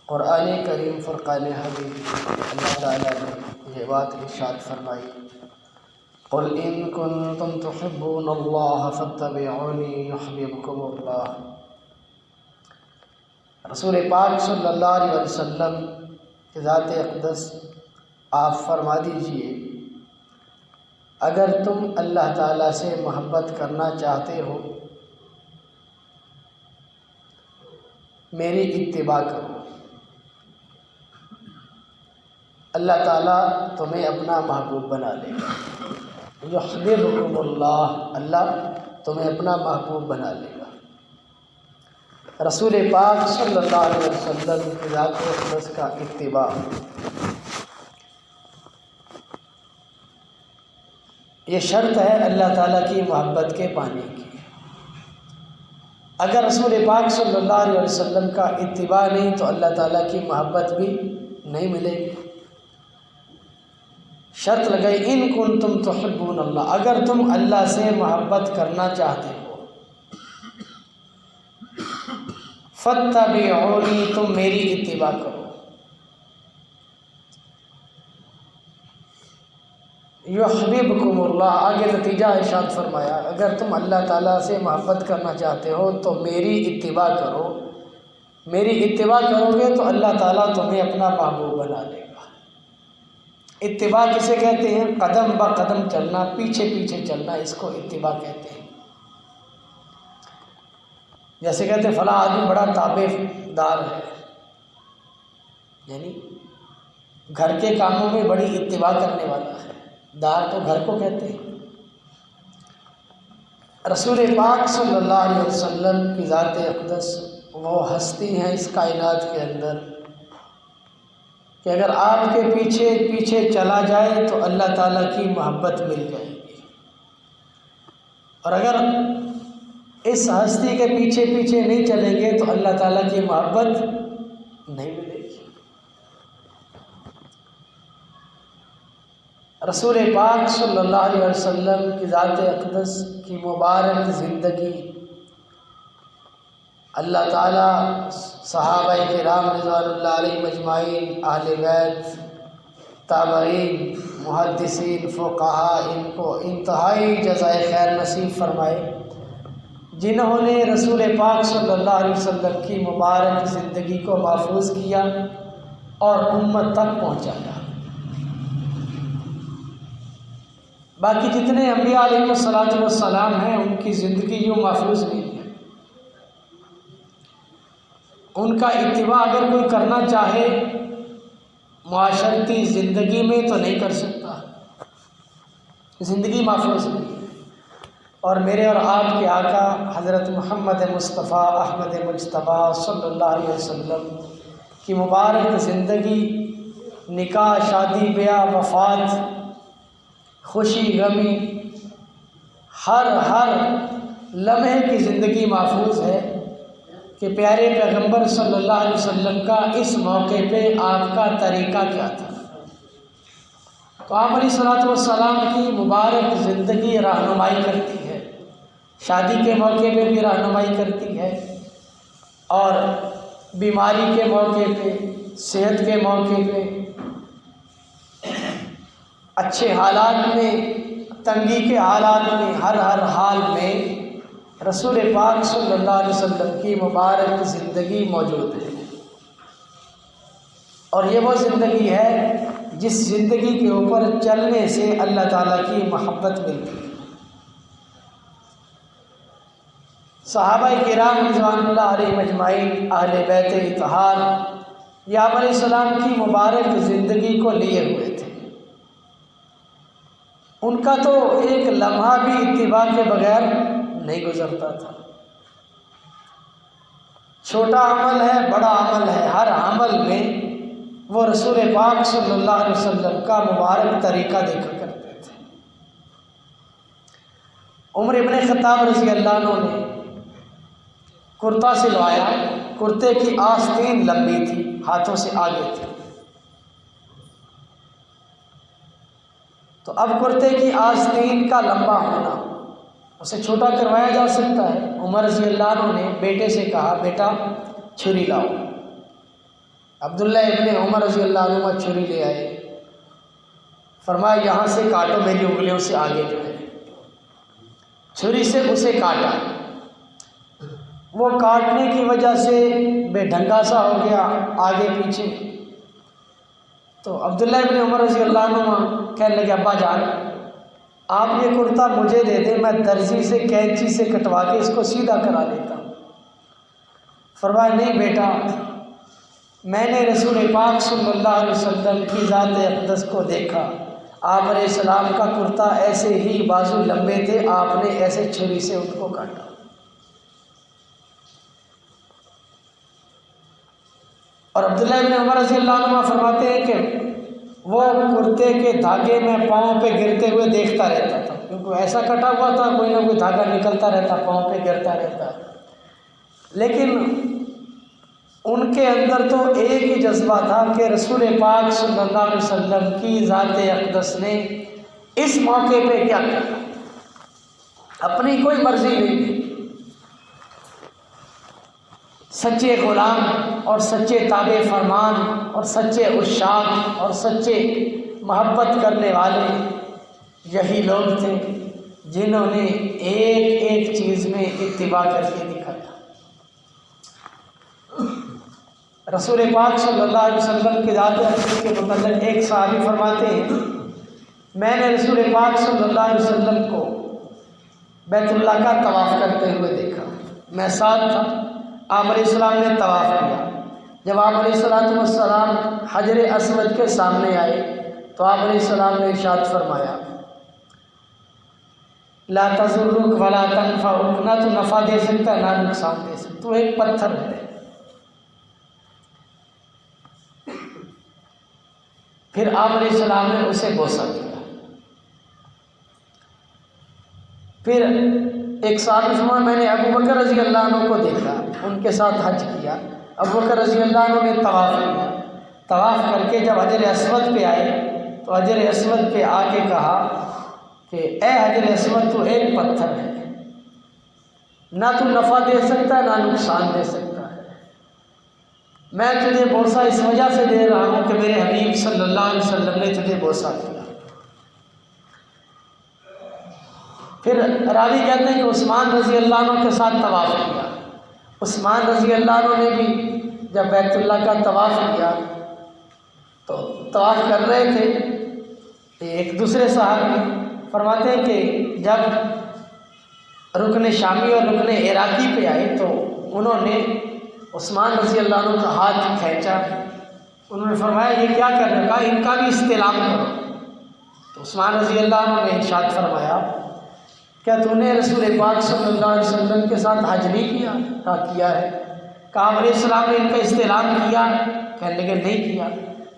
قرآن کریم فرقان حمید اللہ تعالیٰ نے یہ بات ارشاد فرمائی، قل ان کنتم تحبون اللہ فاتبعونی یحببکم اللہ۔ رسول پاک صلی اللہ علیہ وسلم کی ذات اقدس آپ فرما دیجئے، اگر تم اللہ تعالیٰ سے محبت کرنا چاہتے ہو میری اتباع کرو، اللہ تعالیٰ تمہیں اپنا محبوب بنا لے گا۔ یحببکم اللہ، اللہ تمہیں اپنا محبوب بنا لے گا۔ رسول پاک صلی اللہ علیہ وسلم کی ذات اقدس کا اتباع یہ شرط ہے اللہ تعالیٰ کی محبت کے پانے کی۔ اگر رسول پاک صلی اللہ علیہ وسلم کا اتباع نہیں تو اللہ تعالیٰ کی محبت بھی نہیں ملے گی۔ شرط لگائی، ان کنتم تحبون اللہ، اگر تم اللہ سے محبت کرنا چاہتے ہو، فاتبعونی، تم میری اتباع کرو۔ یحببکم اللہ، آگے نتیجہ ارشاد فرمایا، اگر تم اللہ تعالیٰ سے محبت کرنا چاہتے ہو تو میری اتباع کرو، میری اتباع کرو گے تو اللہ تعالیٰ تمہیں اپنا محبوب بنا لے گا۔ اتباع کسے کہتے ہیں؟ قدم با قدم چلنا، پیچھے پیچھے چلنا، اس کو اتباع کہتے ہیں۔ جیسے کہتے ہیں فلاں آدمی بڑا تابع دار ہے، یعنی گھر کے کاموں میں بڑی اتباع کرنے والا ہے، دار تو گھر کو کہتے ہیں۔ رسول پاک صلی اللہ علیہ وسلم کی ذات اقدس وہ ہستی ہیں اس کائنات کے اندر کہ اگر آپ کے پیچھے پیچھے چلا جائے تو اللہ تعالیٰ کی محبت مل جائے گی، اور اگر اس ہستی کے پیچھے پیچھے نہیں چلیں گے تو اللہ تعالیٰ کی محبت نہیں ملے گی۔ رسول پاک صلی اللہ علیہ وسلم کی ذات اقدس کی مبارک زندگی اللہ تعالیٰ صحابہ کرام رضوان اللہ علیہم اجمعین، اہل بیت، تابعین، محدثین، فقہاء، ان کو انتہائی جزائے خیر نصیب فرمائے جنہوں نے رسول پاک صلی اللہ علیہ وسلم کی مبارک زندگی کو محفوظ کیا اور امت تک پہنچایا۔ باقی جتنے انبیاء علیہ السلام ہیں ان کی زندگی یوں محفوظ نہیں ہے، ان کا اتباع اگر کوئی کرنا چاہے معاشرتی زندگی میں تو نہیں کر سکتا، زندگی محفوظ نہیں ہے۔ اور میرے اور آپ کے آقا حضرت محمد مصطفیٰ احمد مجتبیٰ صلی اللہ علیہ وسلم کی مبارک زندگی، نکاح، شادی، بیاہ، وفات، خوشی، غمی، ہر لمحے کی زندگی محفوظ ہے کہ پیارے پیغمبر صلی اللہ علیہ وسلم کا اس موقع پہ آپ کا طریقہ کیا تھا۔ تو آپ علیہ السلام کی مبارک زندگی رہنمائی کرتی ہے، شادی کے موقع پہ بھی رہنمائی کرتی ہے، اور بیماری کے موقع پہ، صحت کے موقع پہ، اچھے حالات میں، تنگی کے حالات میں، ہر حال میں رسول پاک صلی اللہ علیہ وسلم کی مبارک زندگی موجود ہے۔ اور یہ وہ زندگی ہے جس زندگی کے اوپر چلنے سے اللہ تعالیٰ کی محبت ملتی ہے۔ صحابہ کرام رضوان اللہ علیہم اجمعین، اہل بیت اطہار، یہ آپ علیہ السلام کی مبارک زندگی کو لیے ہوئے تھے۔ ان کا تو ایک لمحہ بھی اتباع کے بغیر نہیں گزرتا تھا۔ چھوٹا عمل ہے، بڑا عمل ہے، ہر عمل میں وہ رسول پاک صلی اللہ علیہ وسلم کا مبارک طریقہ دیکھا کرتے تھے۔ عمر ابن خطاب رضی اللہ عنہ نے کرتا سلوایا، کرتے کی آستین لمبی تھی، ہاتھوں سے آگے تھی، تو اب کرتے کی آستین کا لمبا ہونا اسے چھوٹا کروایا جا سکتا ہے۔ عمر رضی اللہ عنہ نے بیٹے سے کہا، بیٹا چھری لاؤ، عبداللہ ابن عمر رضی اللہ عنہ چھری لے آئے، فرمایا یہاں سے کاٹو، میری انگلیوں سے آگے جو ہے، چھری سے اسے کاٹا۔ وہ کاٹنے کی وجہ سے بے ڈھنگا سا ہو گیا آگے پیچھے۔ تو عبداللہ ابن عمر رضی اللہ عنہ کہنے لگے ابا جان آپ یہ کرتا مجھے دے دیں، میں درزی سے کینچی سے کٹوا کے اس کو سیدھا کرا لیتا ہوں۔ فرمایا نہیں بیٹا، میں نے رسول پاک صلی اللہ علیہ وسلم کی ذات اقدس کو دیکھا، آپ علیہ السلام کا کرتا ایسے ہی بازو لمبے تھے، آپ نے ایسے چھری سے ان کو کاٹا۔ اور عبداللہ ابن عمر رضی اللہ عنہ فرماتے ہیں کہ وہ کرتے کے دھاگے میں پاؤں پہ گرتے ہوئے دیکھتا رہتا تھا، کیونکہ ایسا کٹا ہوا تھا، کوئی نہ کوئی دھاگا نکلتا رہتا، پاؤں پہ گرتا رہتا۔ لیکن ان کے اندر تو ایک ہی جذبہ تھا کہ رسول پاک صلی اللہ علیہ وسلم کی ذات اقدس نے اس موقع پہ کیا کیا، اپنی کوئی مرضی نہیں تھی۔ سچے غلام اور سچے تابع فرمان اور سچے عشاق اور سچے محبت کرنے والے یہی لوگ تھے جنہوں نے ایک ایک چیز میں اتباع کر کے دکھایا۔ رسول پاک صلی اللہ علیہ وسلم کی ذات اقدس کے متعلق ایک صحابی فرماتے ہیں میں نے رسول پاک صلی اللہ علیہ وسلم کو بیت اللہ کا طواف کرتے ہوئے دیکھا، میں ساتھ تھا، آپ علیہ السلام نے طواف کیا۔ جب آپ علیہ السلام حجر اسود کے سامنے آئے تو آپ علیہ السلام نے ارشاد فرمایا لا تضرک ولا تنفعک، نہ تو نفع دے سکتا نہ نقصان دے سکتا، تو ایک پتھر ہے۔ پھر آپ علیہ السلام نے اسے بوسہ دیا۔ پھر ایک صحابی فرمایا میں نے ابو بکر رضی اللہ عنہ کو دیکھا، ان کے ساتھ حج کیا۔ ابو بکر رضی اللہ عنہ نے طواف کیا، طواف کر کے جب حجر اسود پہ آئے تو حجر اسود پہ آ کے کہا کہ اے حجر اسود تو ایک پتھر ہے، نہ تو نفع دے سکتا نہ نقصان دے سکتا ہے، میں تجھے بوسہ اس وجہ سے دے رہا ہوں کہ میرے حبیب صلی اللہ علیہ وسلم نے تجھے بوسہ دیا۔ پھر راوی کہتے ہیں کہ عثمان رضی اللہ عنہ کے ساتھ طواف کیا۔ عثمان رضی اللہ عنہ نے بھی جب بیت اللہ کا طواف کیا تو طواف کر رہے تھے، ایک دوسرے صحابی فرماتے ہیں کہ جب رکن شامی اور رکن عراقی پہ آئے تو انہوں نے عثمان رضی اللہ عنہ کا ہاتھ کھینچا، انہوں نے فرمایا یہ کیا کر رہا، ان کا بھی استعلام کرو۔ تو عثمان رضی اللہ عنہ نے ارشاد فرمایا کیا تو نے رسول پاک صلی اللہ علیہ وسلم کے ساتھ حج نہیں کیا؟ کہا کیا ہے۔ کہا علیہ السلام نے ان کا استعلام کیا؟ کہنے لگے نہیں کیا۔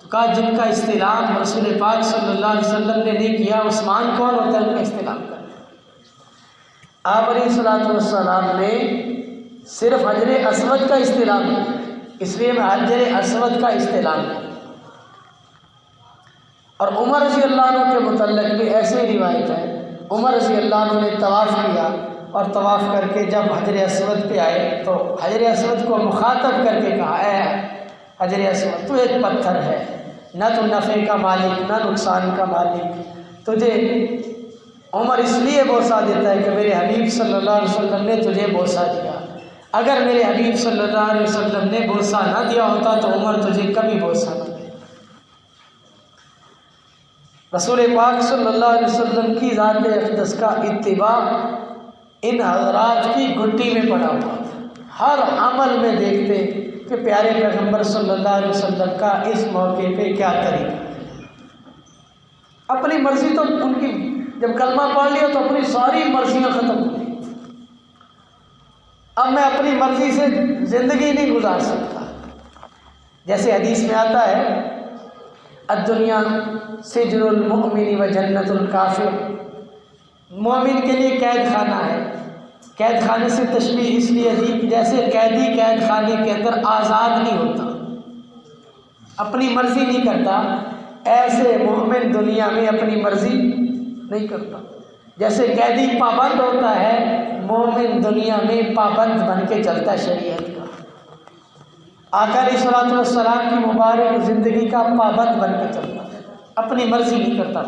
تو کہا جن کا استعلام رسول پاک صلی اللہ علیہ وسلم نے نہیں کیا، عثمان کون ہوتا ہے ان کا استعلام کرنا؟ آپ علیہ السلام نے صرف حجر اسود کا استعلام کیا، اس لیے میں حجر اسود کا استعلام کیا۔ اور عمر رضی اللہ عنہ کے متعلق بھی ایسے ہی روایت ہے، عمر رضی اللہ عنہ نے طواف کیا اور طواف کر کے جب حجر اسود پہ آئے تو حجر اسود کو مخاطب کر کے کہا اے حجر اسود تو ایک پتھر ہے، نہ تو نفع کا مالک نہ نقصان کا مالک، تجھے عمر اس لیے بوسہ دیتا ہے کہ میرے حبیب صلی اللہ علیہ وسلم نے تجھے بوسہ دیا، اگر میرے حبیب صلی اللہ علیہ وسلم نے بوسہ نہ دیا ہوتا تو عمر تجھے کبھی بوسہ نہ دے۔ رسول پاک صلی اللہ علیہ وسلم کی ذات اقدس کا اتباع ان حضرات کی گھٹی میں پڑا ہوا تھا، ہر عمل میں دیکھتے کہ پیارے پیغمبر صلی اللہ علیہ وسلم کا اس موقع پہ کیا طریقہ ہے۔ اپنی مرضی تو ان کی جب کلمہ پڑھ لیا تو اپنی ساری مرضیاں ختم ہو گئی، اب میں اپنی مرضی سے زندگی نہیں گزار سکتا۔ جیسے حدیث میں آتا ہے الدنیا سجن المؤمن و جنت الکافر، مومن کے لیے قید خانہ ہے۔ قید خانے سے تشبیہ اس لیے دی کہ جیسے قیدی قید خانے کے اندر آزاد نہیں ہوتا، اپنی مرضی نہیں کرتا، ایسے مومن دنیا میں اپنی مرضی نہیں کرتا۔ جیسے قیدی پابند ہوتا ہے، مومن دنیا میں پابند بن کے چلتا ہے شریعت کا۔ آقا علیہ الصلوۃ والسلام کی مبارک زندگی کا پابند بن کے چلتا ہے، اپنی مرضی نہیں کرتا۔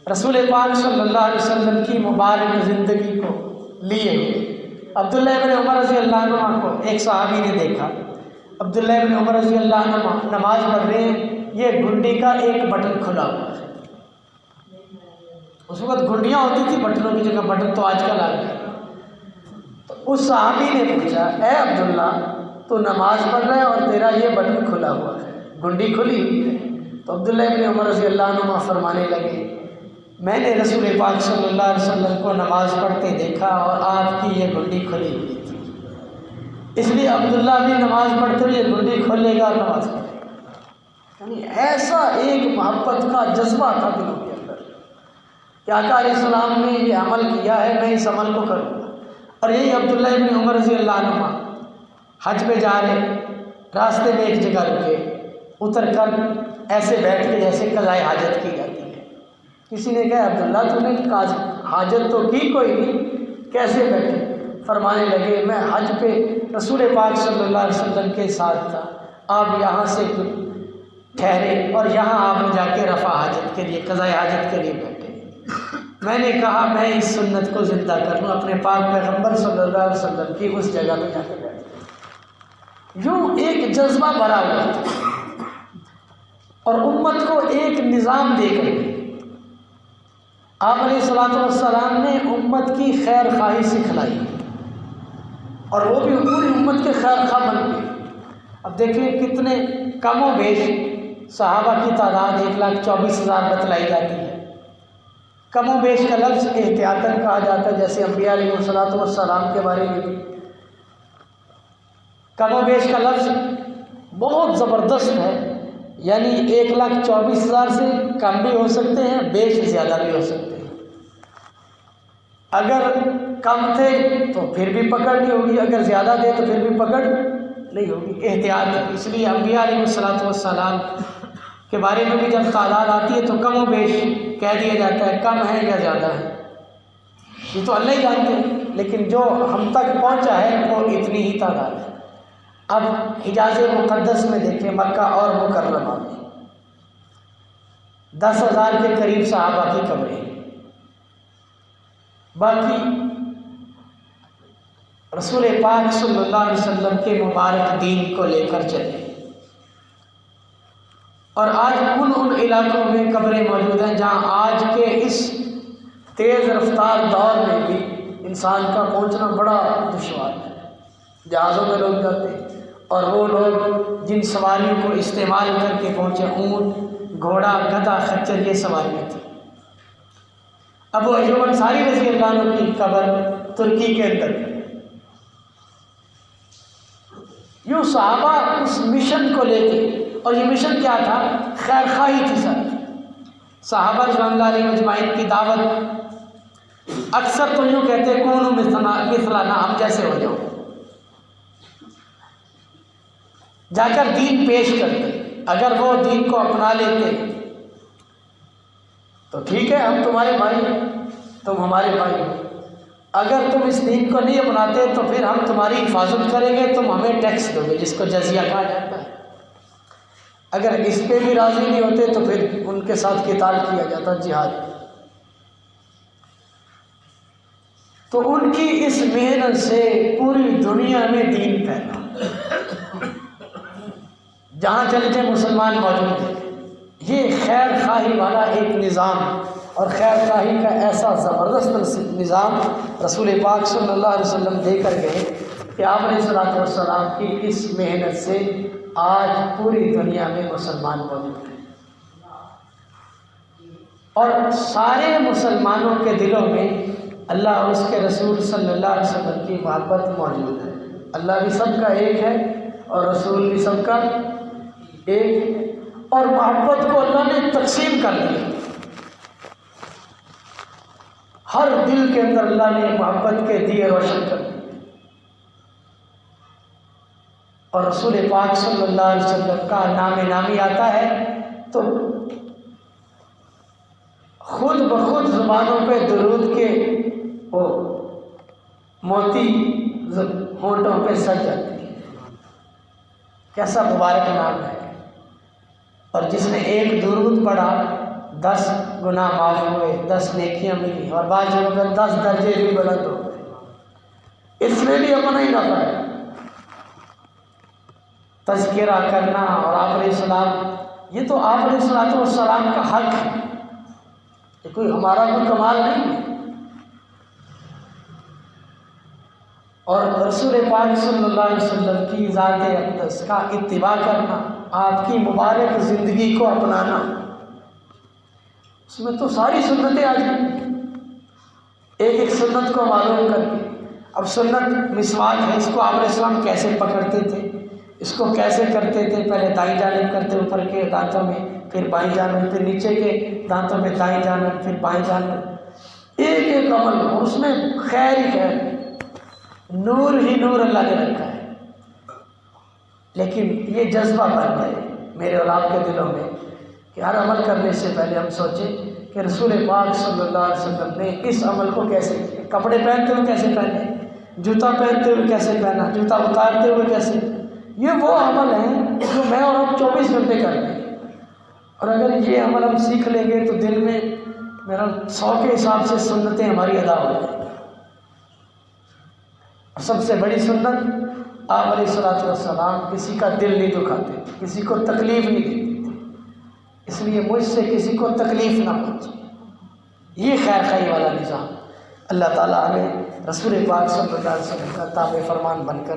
رسول پاک صلی اللہ علیہ وسلم کی مبارک زندگی کو لیے عبداللہ ابن عمر رضی اللہ عنہ کو ایک صحابی نے دیکھا۔ عبداللہ ابن عمر رضی اللہ عنہ نماز پڑھ رہے ہیں، یہ گھنڈی کا ایک بٹن کھلا ہوا ہے۔ اس وقت گھنڈیاں ہوتی تھی، بٹنوں کی جگہ بٹن تو آج کل آ گئے۔ تو اس صحابی نے پوچھا، اے عبداللہ تو نماز پڑھ رہا ہے اور تیرا یہ بٹن کھلا ہوا ہے، گھنڈی کھلی ہوئی ہے۔ تو عبداللہ ابن عمر رضی اللہ عنہ فرمانے لگے، میں نے رسول پاک صلی اللہ علیہ وسلم کو نماز پڑھتے دیکھا اور آپ کی یہ گھنڈی کھلی ہوئی تھی، اس لیے عبداللہ بھی نماز پڑھتے ہوئے یہ گھنڈی کھولے گا اور نماز پڑھے گا۔ یعنی ایسا ایک محبت کا جذبہ تھا دلوں کے اندر کہ آقا علیہ السلام نے یہ عمل کیا ہے، میں اس عمل کو کروں گا۔ اور یہی عبداللہ ابن عمر رضی اللہ عنہ حج پہ جا رہے، راستے میں ایک جگہ رکے، اتر کر ایسے بیٹھ کے جیسے قضائے حاجت کی جاتی ہے۔ کسی نے کہا، عبداللہ تو نے حاجت تو کی کوئی نہیں، کیسے بیٹھے؟ فرمانے لگے، میں حج پہ رسول پاک صلی اللہ علیہ وسلم کے ساتھ تھا، آپ یہاں سے ٹھہرے اور یہاں آپ نے جا کے رفع حاجت کے لیے، قضائے حاجت کے لیے بیٹھے۔ میں نے کہا میں اس سنت کو زندہ کروں، اپنے پاک پیغمبر صلی اللہ علیہ وسلم کی اس جگہ پہ جا کے بیٹھ۔ یوں ایک جذبہ بھرا ہوا تھا اور امت کو ایک نظام دے کر آپ علیہ الصلوۃ والسلام نے امت کی خیر خواہی سکھلائی اور وہ بھی پوری امت کے خیر خواہ بن گئے۔ اب دیکھیں کتنے کم و بیش صحابہ کی تعداد 1,24,000 بتلائی جاتی ہے۔ کم و بیش کا لفظ احتیاطاً کہا جاتا ہے، جیسے انبیاء علیہ الصلوۃ والسلام کے بارے میں بھی کم و بیش کا لفظ بہت زبردست ہے، یعنی 1,24,000 سے کم بھی ہو سکتے ہیں، بیش زیادہ بھی ہو سکتے ہیں۔ اگر کم تھے تو پھر بھی پکڑ نہیں ہوگی، اگر زیادہ تھے تو پھر بھی پکڑ نہیں ہوگی، احتیاط ہے۔ اس لیے انبیاء علیہ الصلوۃ والسلام کے بارے میں بھی جب تعداد آتی ہے تو کم و بیش کہہ دیا جاتا ہے، کم ہے یا زیادہ ہے یہ تو اللہ ہی جانتے ہیں، لیکن جو ہم تک پہنچا ہے وہ اتنی ہی تعداد ہے۔ اب حجاز مقدس میں دیکھیں، مکہ اور مکرمہ میں 10,000 کے قریب صحابہ کی قبریں ہیں، باقی رسول پاک صلی اللہ علیہ وسلم کے مبارک دین کو لے کر چلے۔ اور آج ان علاقوں میں قبریں موجود ہیں جہاں آج کے اس تیز رفتار دور میں بھی انسان کا پہنچنا بڑا دشوار ہے۔ جہازوں میں لوگ جاتے ہیں اور وہ لوگ جن سواریوں کو استعمال کر کے پہنچے، اونٹ، گھوڑا، گدھا، خچر، یہ سواریاں تھیں۔ ابو ایوب انصاری رضی اللہ عنہ کی قبر ترکی کے اندر۔ یوں صحابہ اس مشن کو لے کے، اور یہ مشن کیا تھا؟ خیر خواہی تھی ساری۔ صحابہ رضوان اللہ علیہ مجمعین کی دعوت اکثر تو یوں کہتے کونوا مثلنا، ہم جیسے ہو جاؤ، جا کر دین پیش کرتے۔ اگر وہ دین کو اپنا لیتے تو ٹھیک ہے، ہم تمہارے بھائی ہیں، تم ہمارے بھائی ہو۔ اگر تم اس دین کو نہیں اپناتے تو پھر ہم تمہاری حفاظت کریں گے، تم ہمیں ٹیکس دو گے، جس کو جزیہ کہا جاتا ہے۔ اگر اس پہ بھی راضی نہیں ہوتے تو پھر ان کے ساتھ قتال کیا جاتا، جہاد۔ تو ان کی اس محنت سے پوری دنیا میں دین پھیلا، جہاں چلے جائیں مسلمان موجود ہیں۔ یہ خیر خواہی والا ایک نظام اور خیر خواہی کا ایسا زبردست نظام رسول پاک صلی اللہ علیہ وسلم دے کر گئے کہ آپ علیہ الصلوۃ والسلام کی اس محنت سے آج پوری دنیا میں مسلمان موجود ہیں، اور سارے مسلمانوں کے دلوں میں اللہ اور اس کے رسول صلی اللہ علیہ وسلم کی محبت موجود ہے۔ اللہ بھی سب کا ایک ہے اور رسول بھی سب کا ایک ہے، اور محبت کو اللہ نے تقسیم کر دیا۔ ہر دل کے اندر اللہ نے محبت کے دیے روشن کر دیے، اور رسول پاک صلی اللہ علیہ وسلم کا نام نامی آتا ہے تو خود بخود زبانوں پہ درود کے وہ موتی ہونٹوں پہ سج جاتی ہے۔ کیسا مبارک نام ہے۔ اور جس نے ایک درود پڑھا 10 گناہ معاف ہوئے، 10 نیکیاں ملی، اور بعض جگہ پر 10 درجے بھی بلند ہو گئے۔ اس میں بھی اپنا ہی نفع ہے۔ تذکرہ کرنا اور آپ علیہ السلام، یہ تو آپ علیہ السلام کا حق ہے، یہ کوئی ہمارا کوئی کمال نہیں ہے۔ اور رسول پاک صلی اللہ علیہ وسلم کی ذات اقدس کا اتباع کرنا، آپ کی مبارک زندگی کو اپنانا، اس میں تو ساری سنتیں آ جائیں، ایک ایک سنت کو معلوم کر کے۔ اب سنت مسواک ہے، اس کو آپ علیہ السلام کیسے پکڑتے تھے، اس کو کیسے کرتے تھے، پہلے دائیں جانب کرتے اوپر کے دانتوں میں، پھر بائیں جانب، پھر نیچے کے دانتوں میں دائیں جانب، پھر بائیں جانب، ایک ایک عمل، اور اس میں خیر ہی خیر، نور ہی نور اللہ نے رکھا ہے۔ لیکن یہ جذبہ بن جائے میرے اور آپ کے دلوں میں کہ ہر عمل کرنے سے پہلے ہم سوچیں کہ رسول پاک صلی اللہ علیہ وسلم نے اس عمل کو کیسے کیا، کپڑے پہنتے ہوئے کیسے پہنے، جوتا پہنتے ہوئے کیسے پہنا، جوتا اتارتے ہوئے کیسے، یہ وہ عمل ہیں جو میں اور آپ 24 گھنٹے کرتے ہیں۔ اور اگر یہ عمل ہم سیکھ لیں گے تو دل میں میرا 100 کے حساب سے سنتیں ہماری ادا ہو جائیں۔ سب سے بڑی سنت، آپ علیہ السلام کسی کا دل نہیں دکھاتے، کسی کو تکلیف نہیں دیتے تھے، اس لیے مجھ سے کسی کو تکلیف نہ پہنچے، یہ خیر خواہی والا نظام۔ اللہ تعالیٰ ہمیں رسول پاک صلی اللہ علیہ وسلم کا تابع فرمان بن کر